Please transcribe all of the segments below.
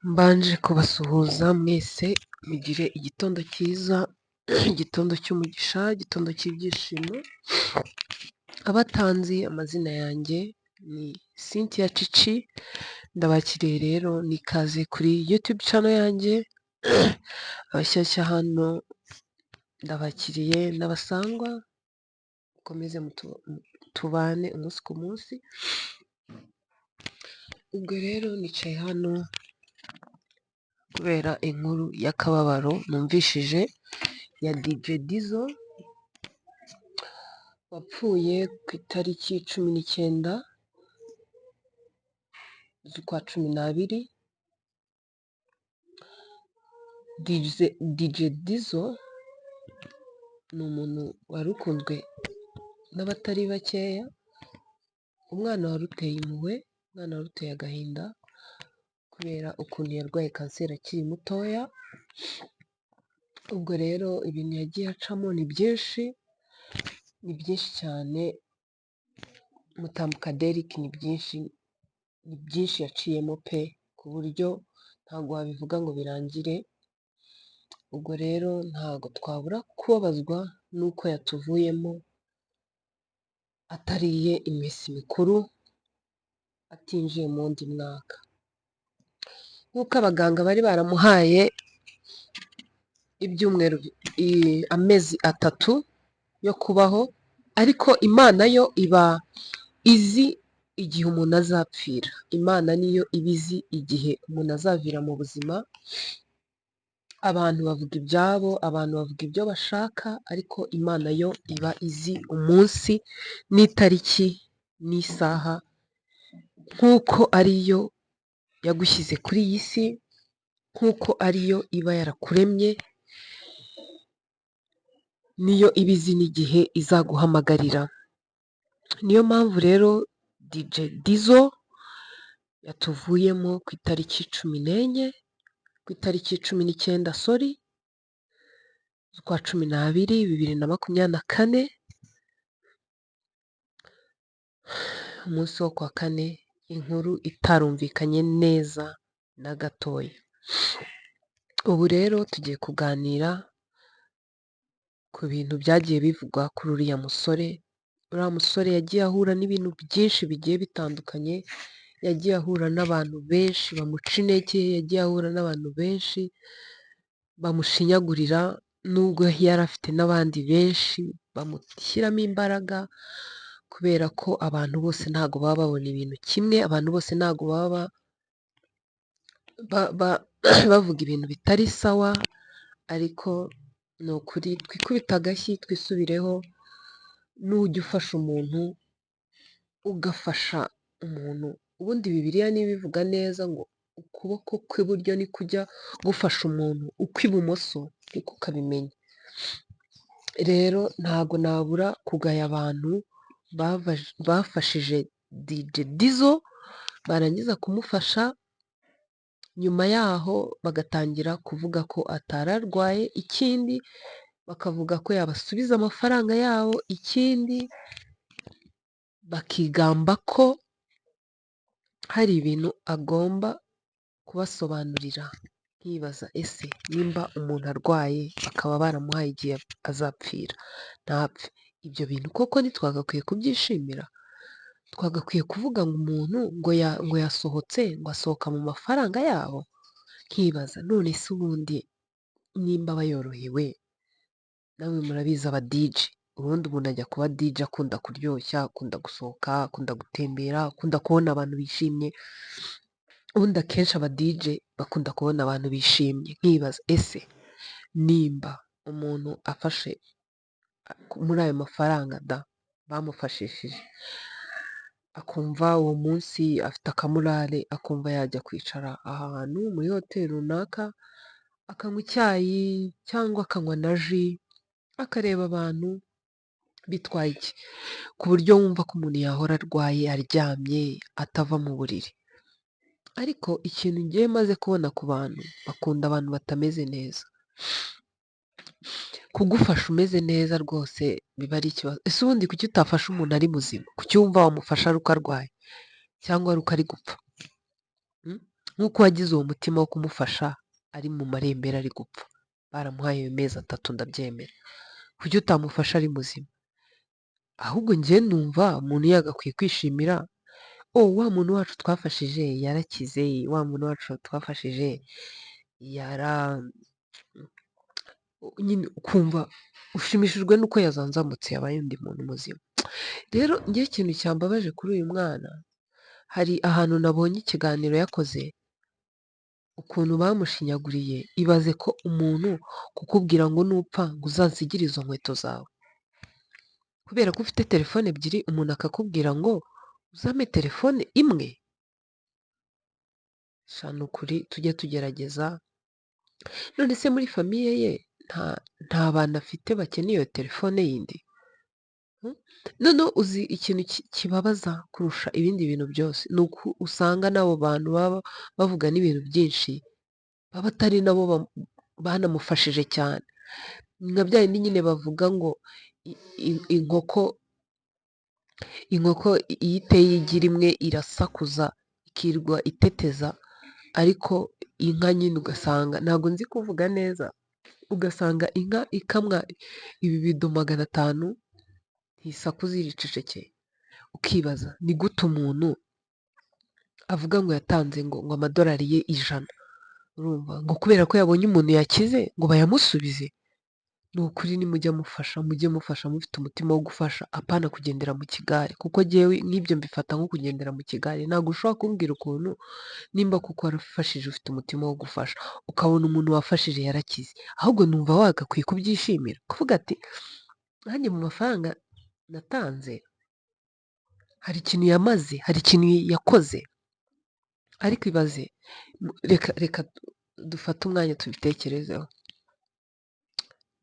Mbanje kubasuhuza mwese mugire igitondo cyiza, igitondo cy'umugisha, igitondo cy'ibyishimo. Abatanzi amazina yanjye ni Cynthia Cici, ndabakiriye rero nikaze kuri YouTube channel yanjye. Abashyashya hano ndabakiriye, n'abasangwa mukomeze tubane umunsi ku munsi. Ubwo rero nicaye hano kubera inkuru y'akababaro numvishije ya DJ Dizzo wapfuye ku itariki 19 z'ukwa 12. DJ Dizzo ni umuntu wari ukunzwe n'abatari bakeya, umwana wari uteye impuhwe, umwana wari uteye agahinda kubera ukuntu yarwaye kanseri akiri mutoya. Ubwo rero ibintu yagiye acamo ni byinshi cyane. Mutambuka Derrick ni byinshi yaciyemo pe, ku buryo ntabwo wabivuga ngo birangire. Ubwo rero ntabwo twabura kubabazwa n'uko yatuvuyemo atariye iminsi mikuru, atinjiye mu wundi mwaka. Nk'uko abaganga bari baramuhaye amezi 3 yo kubaho, ariko Imana yo iba izi igihe umuntu azapfira. Imana niyo iba izi igihe umuntu azavira mu buzima. Abantu bavuga ibyabo, abantu bavuga ibyo bashaka, ariko Imana yo iba izi umunsi n'itariki n'isaha, nk'uko ariyo yagushyize kuri iyi si, nk'uko ariyo iba yarakuremye, niyo iba izi n'igihe izaguhamagarira. Niyo mpamvu rero DJ Dizzo yatuvuyemo ku itariki 19 z'ukwa 12 2024, umunsi wo kwa kane, inkuru itarumvikanye neza na gatoya. Ubu rero tugiye kuganira ku bintu byagiye bivugwa kuri uriya musore. Uriya musore yagiye ahura n'ibintu byinshi bigiye bitandukanye, yagiye ahura n'abantu benshi bamuca intege, yagiye ahura n'abantu benshi bamushinyagurira, nubwo yari afite n'abandi benshi bamushyiramo imbaraga, kubera ko abantu bose ntabwo baba babona ibintu kimwe, abantu bose ntabwo baba bavuga ibintu bitari sawa. Ariko ni ukuri twikubita agashyi twisubireho. Nujya ufasha umuntu, ugafasha umuntu, ubundi Bibiliya niba ivuga neza ngo ukuboko kw'iburyo nikujya gufasha umuntu, ukw'ibumoso ntikukabimenya. Rero ntabwo nabura kugaya abantu bafashije DJ Dizzo, barangiza kumufasha, nyuma yaho bagatangira kuvuga ko atari arwaye, ikindi bakavuga ko yabasubiza amafaranga yabo, ikindi bakigamba ko hari ibintu agomba kubasobanurira. Nkibaza, ese nimba umuntu arwaye bakaba baramuhaye igihe azapfira ntapfe, ibyo bintu koko ntitwagakwiye kubyishimira? Twagakwiye kuvuga ngo umuntu ngo yasohotse, ngo asohoka mu mafaranga yabo? Nkibaza, none se ubundi nimba aba yorohewe, namwe murabizi aba DJ, ubundi umuntu ajya kuba DJ akunda kuryoshya, akunda gusohoka, akunda gutembera, akunda kubona abantu bishimye. Ubundi akenshi aba DJ bakunda kubona abantu bishimye. Nkibaza, ese nimba umuntu afashe muri ayo mafaranga bamufashishije, akumva uwo munsi afite akamurare, akumva yajya kwicara ahantu muri hoteli runaka, akanywa icyayi cyangwa akanywa na ji, akareba abantu, bitwaye iki? Ku buryo wumva ko umuntu yahora arwaye, aryamye, atava mu buriri. Ariko ikintu ngiye maze kubona ku bantu, bakunda abantu batameze neza. Kugufasha umeze neza rwose biba ari ikibazo. Ese ubundi kuki utafasha umuntu ari muzima? Kuki wumva wamufasha ari uko arwaye cyangwa ari uko ari gupfa? nk'uko wagize uwo mutima wo kumufasha ari mu marembera ari gupfa, baramuhaye ayo mezi 3 ndabyemera, kuki utamufasha ari muzima? Ahubwo njye numva umuntu yagakwiye kwishimira, wa muntu wacu twafashije yarakize, wa muntu wacu twafashije yara nyine ukumva ushimishijwe n'uko yazanzamutse yabaye undi muntu muzima. Rero njye ikintu cyambabaje kuri uyu mwana, hari ahantu nabonye ikiganiro yakoze, ukuntu bamushinyaguriye, ibaze ko umuntu kukubwira ngo nupfa ngo uzansigire izo nkweto zawe, kubera ko ufite telefone ebyiri umuntu akakubwira ngo uzampe telefone imwe. Sha ni ukuri tujye tugerageza, none se muri famiye ye nta bantu afite bakeneye iyo telefone yindi? Noneho uzi ikintu kibabaza kurusha ibindi bintu byose, ni uko usanga n'abo bantu baba bavuga n'ibintu byinshi baba atari nabo banamufashije cyane, nka bya bindi nyine bavuga ngo inkoko iyo iteye igi rimwe irasakuza ikirwa iteteza, ariko inka nyine ugasanga, ntabwo nzi kuvuga neza, ugasanga inka ikamwa ibibido 500 ntisakuza iricecekeye, ukibaza ni gute umuntu avuga ngo yatanze ngo amadolari ye 100, urumva ngo kubera ko yabonye umuntu yakize ngo bayamusubize? Ni ukuri nimujya mufasha mujye mufasha mufite umutima wo gufasha, apana kugendera mu kigare, kuko jyewe nk'ibyo mbifata nko kugendera mu kigare. Ntabwo ushobora kumbwira ukuntu nimba kuko warafashije ufite umutima wo gufasha, ukabona umuntu wafashije yarakize, ahubwo numva wagakwiye kubyishimira, kuvuga ati nanjye mu mafaranga natanze hari ikintu yamaze, hari ikintu yakoze. Ariko ibaze, reka dufate umwanya tubitekerezeho.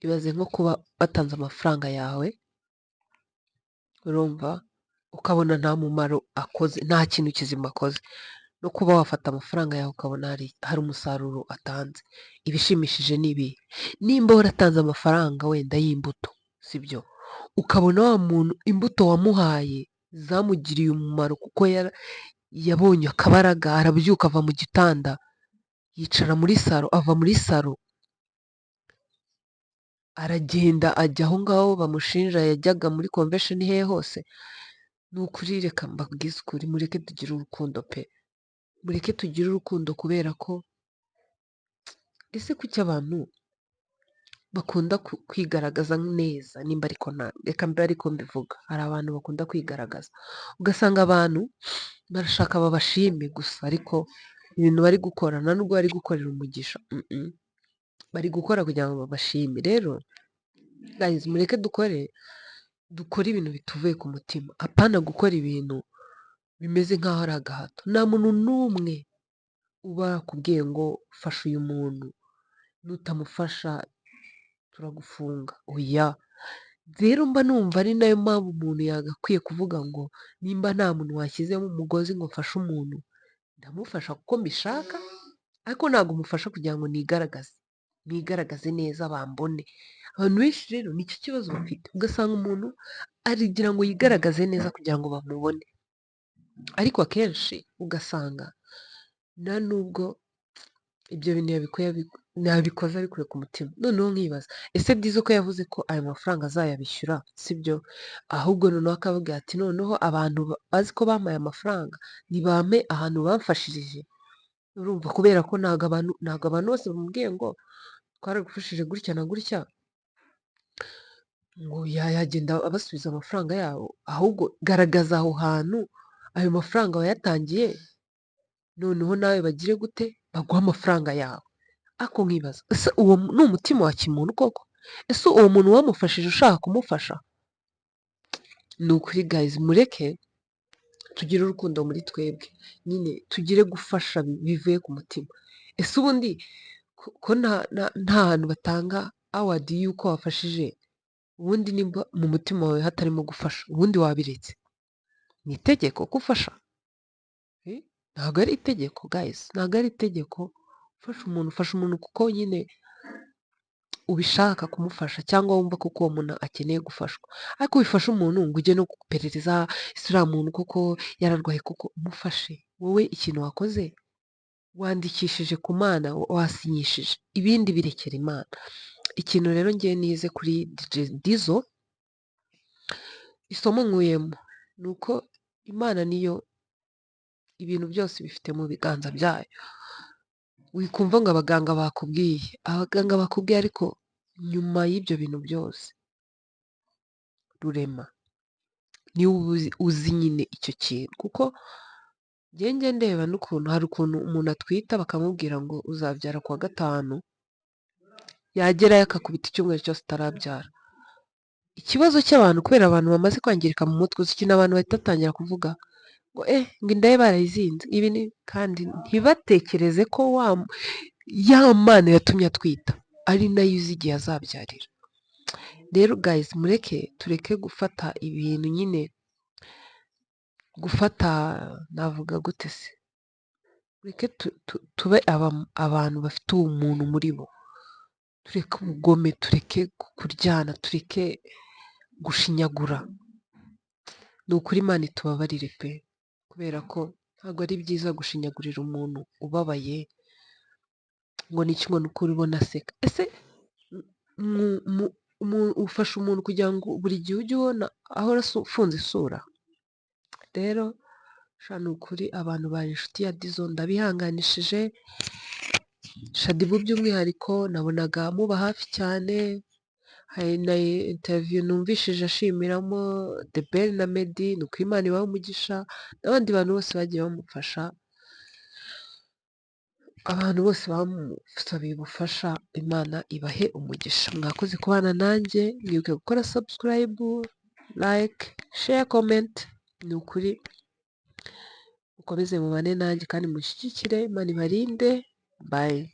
Ibaze nko kuba watanze amafaranga yawe, urumva, ukabona nta mumaro akoze, nta kintu kizima akoze, no kuba wafata amafaranga yawe ukabona hari umusaruro atanze. Ibishimishije ni ibihe? Nimba waratanze amafaranga wenda y'imbuto, sibyo, ukabona wa muntu imbuto wamuhaye zamugiriye umumaro, kuko yabonye akabaraga, arabyuka ava mu gitanda, yicara muri saro, ava muri saro aragenda ajya aho ngaho bamushinja yajyaga muri convention hehe hose. Ni ukuri reka mbabwize ukuri, mureke tugire urukundo pe, mureke tugire urukundo, kubera ko ese kuki abantu bakunda kwigaragaza neza, nimba ariko reka mbe ariko mbivuga, hari abantu bakunda kwigaragaza, ugasanga abantu barashaka babashime gusa, ariko ibintu bari gukora nta nubwo bari gukorera umugisha, bari gukora kugira ngo babashime. Rero guys, mureke dukore ibintu bituvuye ku mutima, apana gukora ibintu bimeze nk'aho ari agahato. Nta muntu n'umwe uba yakubwiye ngo fasha uyu muntu, nutamufasha turagufunga, oya. Rero mba numva ari nayo mpamvu umuntu yagakwiye kuvuga ngo nimba nta muntu washyizemo umugozi ngo mfashe umuntu, ndamufasha kuko mbishaka, ariko ntabwo mufasha kugira ngo nigaragaze neza bambone. Abantu benshi rero nicyo kibazo bafite, ugasanga umuntu arigira ngo yigaragaze neza kugira ngo bamubone, ariko akenshi ugasanga nta nubwo ibyo bintu yabikoze abikuye ku mutima. Noneho nkibaza, ese byiza ko yavuze ko ayo mafaranga azayabishyura, sibyo? Ahubwo noneho akavuga ati noneho abantu bazi ko bampaye amafaranga nibampe ahantu bamfashirije, urumva, kubera ko ntabwo abantu bose bamubwiye ngo twaragufashije gutya na gutya ngo yagenda abasubiza amafaranga yabo, ahubwo garagaza aho hantu ayo mafaranga wayatangiye, noneho nawe bagire gute, baguha amafaranga yawe. Ariko nkibaza, ese uwo ni umutima wa kimuntu koko? Ese uwo muntu wamufashije ushaka kumufasha? Ni ukuri guys, mureke tugire urukundo muri twebwe, nyine tugire gufasha bivuye ku mutima. Ese ubundi ko nta hantu batanga award y'uko wafashije, ubundi nimba mu mutima wawe hatarimo gufasha, ubundi wabiretse? Ni itegeko ko ufasha? Ntabwo ari itegeko guys, ntabwo ari itegeko. Ufasha umuntu kuko nyine ubishaka kumufasha, cyangwa wumva kuko uwo muntu akeneye gufashwa. Ariko wifasha umuntu ngo ujye no guperereza ese uriya muntu koko yararwaye koko, umufashe. Wowe ikintu wakoze wandikishije ku Mana, wasinyishije, ibindi birekera Imana. Ikintu rero ngewe nize kuri DJ Dizzo, isomo nkuyemo ni uko Imana niyo ibintu byose bifite mu biganza byayo. Wikumva ngo abaganga bakubwiye ariko nyuma y'ibyo bintu byose Rurema niwe uzi nyine icyo kintu, kuko njye ndeba n'ukuntu hari ukuntu umuntu atwita bakamubwira ngo uzabyara kuwa gatanu, yagerayo akakubita icyumweru cyose atarabyara. Ikibazo cy'abantu kubera abantu bamaze kwangirika mu mutwe, uzi ikintu abantu bahita batangira kuvuga ngo ngo inda ye barayizinze ibi ni, kandi ntibatekereze ko ya Mana yatumye atwita ari nayo izi igihe azabyarira. Rero guys, tureke gufata ibintu nyine, gufata navuga gute se, tureke tube abantu bafite ubumuntu muri bo, tureke ubugome, tureke kuryana, tureke gushinyagura. Ni ukuri Imana itubabarire pe, kubera ko ntabwo ari byiza gushinyagurira umuntu ubabaye ngo ni iki, ngo ni uko ubona aseka. Ese ufasha umuntu kugira ngo buri gihe ujye ubona ahora ufunze isura? Rero ni ukuri abantu bari inshuti ya Dizzo ndabihanganishije. Shaddy by'umwihariko nabonaga muba hafi cyane, hari na interview numvishije ashimiramo The Ben na Meddy, ni uko Imana ibaha umugisha, n'abandi bantu bose bagiye bamufasha, abantu bose bamusabiye ubufasha, Imana ibahe umugisha. Mwakoze kubana nanjye, mwibuke gukora subscribe, like, share, comment. Ni ukuri mukomeze mubane nanjye kandi mushyigikire. Imana ibarinde. Bye.